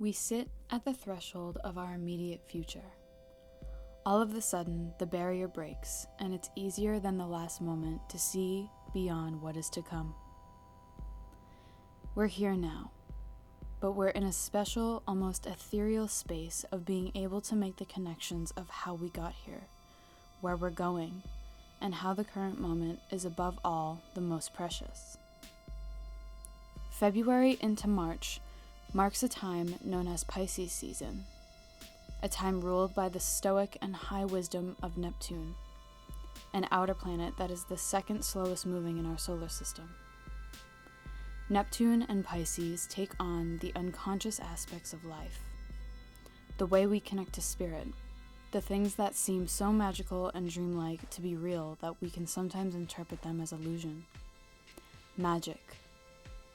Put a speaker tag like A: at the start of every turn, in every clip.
A: We sit at the threshold of our immediate future. All of a sudden, the barrier breaks, and it's easier than the last moment to see beyond what is to come. We're here now, but we're in a special, almost ethereal space of being able to make the connections of how we got here, where we're going, and how the current moment is above all the most precious. February into March marks a time known as Pisces season, a time ruled by the stoic and high wisdom of Neptune, an outer planet that is the second slowest moving in our solar system. Neptune and Pisces take on the unconscious aspects of life, the way we connect to spirit, the things that seem so magical and dreamlike to be real that we can sometimes interpret them as illusion. Magic,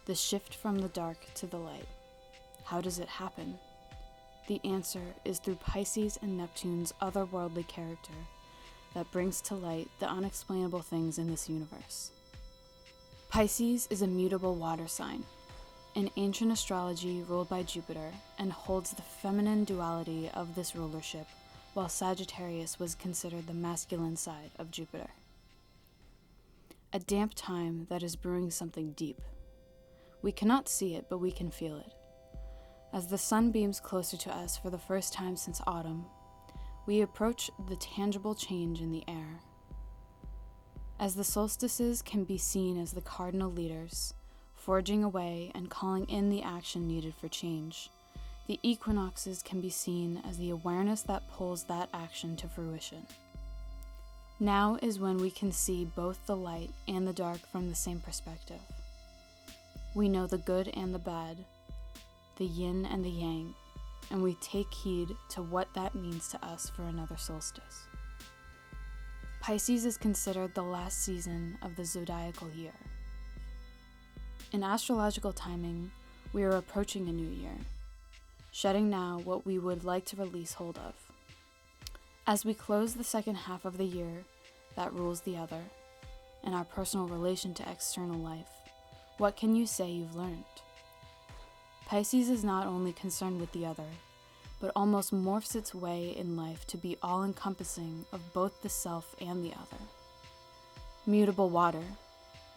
A: the shift from the dark to the light. How does it happen? The answer is through Pisces and Neptune's otherworldly character that brings to light the unexplainable things in this universe. Pisces is a mutable water sign, in ancient astrology ruled by Jupiter, and holds the feminine duality of this rulership, while Sagittarius was considered the masculine side of Jupiter. A damp time that is brewing something deep. We cannot see it, but we can feel it. As the sun beams closer to us for the first time since autumn, we approach the tangible change in the air. As the solstices can be seen as the cardinal leaders, forging a way and calling in the action needed for change, the equinoxes can be seen as the awareness that pulls that action to fruition. Now is when we can see both the light and the dark from the same perspective. We know the good and the bad, the yin and the yang, and we take heed to what that means to us for another solstice. Pisces is considered the last season of the zodiacal year. In astrological timing, we are approaching a new year, shedding now what we would like to release hold of. As we close the second half of the year that rules the other, and our personal relation to external life, what can you say you've learned? Pisces is not only concerned with the other, but almost morphs its way in life to be all-encompassing of both the self and the other. Mutable water,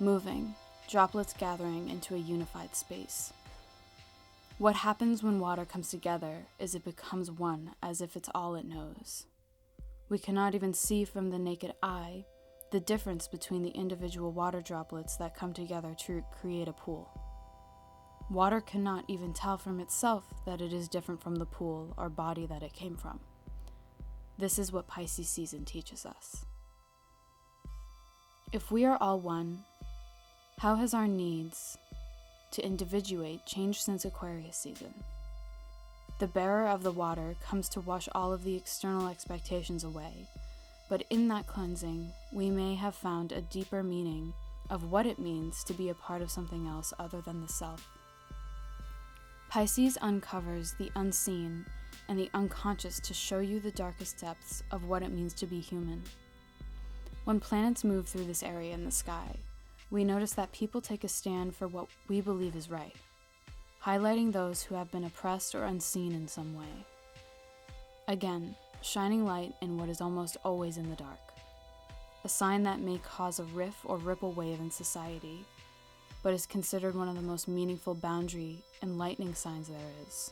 A: moving, droplets gathering into a unified space. What happens when water comes together is it becomes one, as if it's all it knows. We cannot even see from the naked eye the difference between the individual water droplets that come together to create a pool. Water cannot even tell from itself that it is different from the pool or body that it came from. This is what Pisces season teaches us. If we are all one, how has our needs to individuate changed since Aquarius season? The bearer of the water comes to wash all of the external expectations away, but in that cleansing, we may have found a deeper meaning of what it means to be a part of something else other than the self. Pisces uncovers the unseen and the unconscious to show you the darkest depths of what it means to be human. When planets move through this area in the sky, we notice that people take a stand for what we believe is right, highlighting those who have been oppressed or unseen in some way. Again, shining light in what is almost always in the dark, a sign that may cause a riff or ripple wave in society, but is considered one of the most meaningful boundary and lightning signs there is.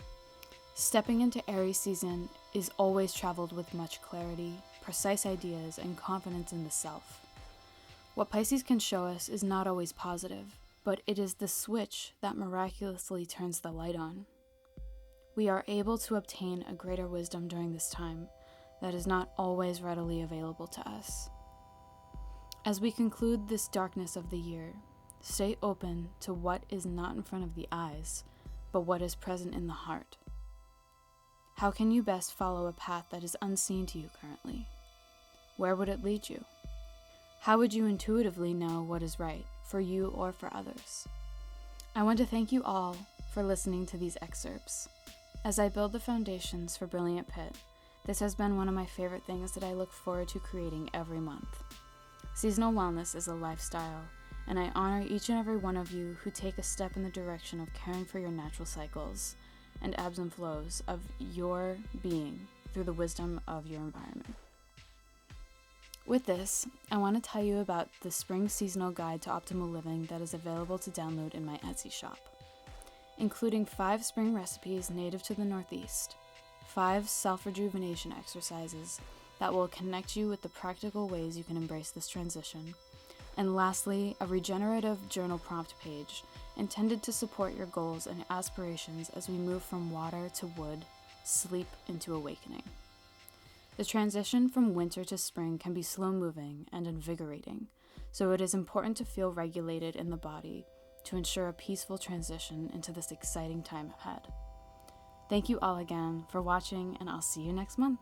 A: Stepping into Aries season is always traveled with much clarity, precise ideas, and confidence in the self. What Pisces can show us is not always positive, but it is the switch that miraculously turns the light on. We are able to obtain a greater wisdom during this time that is not always readily available to us. As we conclude this darkness of the year, stay open to what is not in front of the eyes, but what is present in the heart. How can you best follow a path that is unseen to you currently? Where would it lead you? How would you intuitively know what is right for you or for others? I want to thank you all for listening to these excerpts. As I build the foundations for Brilliant Pit, this has been one of my favorite things that I look forward to creating every month. Seasonal wellness is a lifestyle, and I honor each and every one of you who take a step in the direction of caring for your natural cycles and ebbs and flows of your being through the wisdom of your environment. With this, I want to tell you about the Spring Seasonal Guide to Optimal Living that is available to download in my Etsy shop, including 5 spring recipes native to the Northeast, 5 self-rejuvenation exercises that will connect you with the practical ways you can embrace this transition, and lastly, a regenerative journal prompt page intended to support your goals and aspirations as we move from water to wood, sleep into awakening. The transition from winter to spring can be slow-moving and invigorating, so it is important to feel regulated in the body to ensure a peaceful transition into this exciting time ahead. Thank you all again for watching, and I'll see you next month.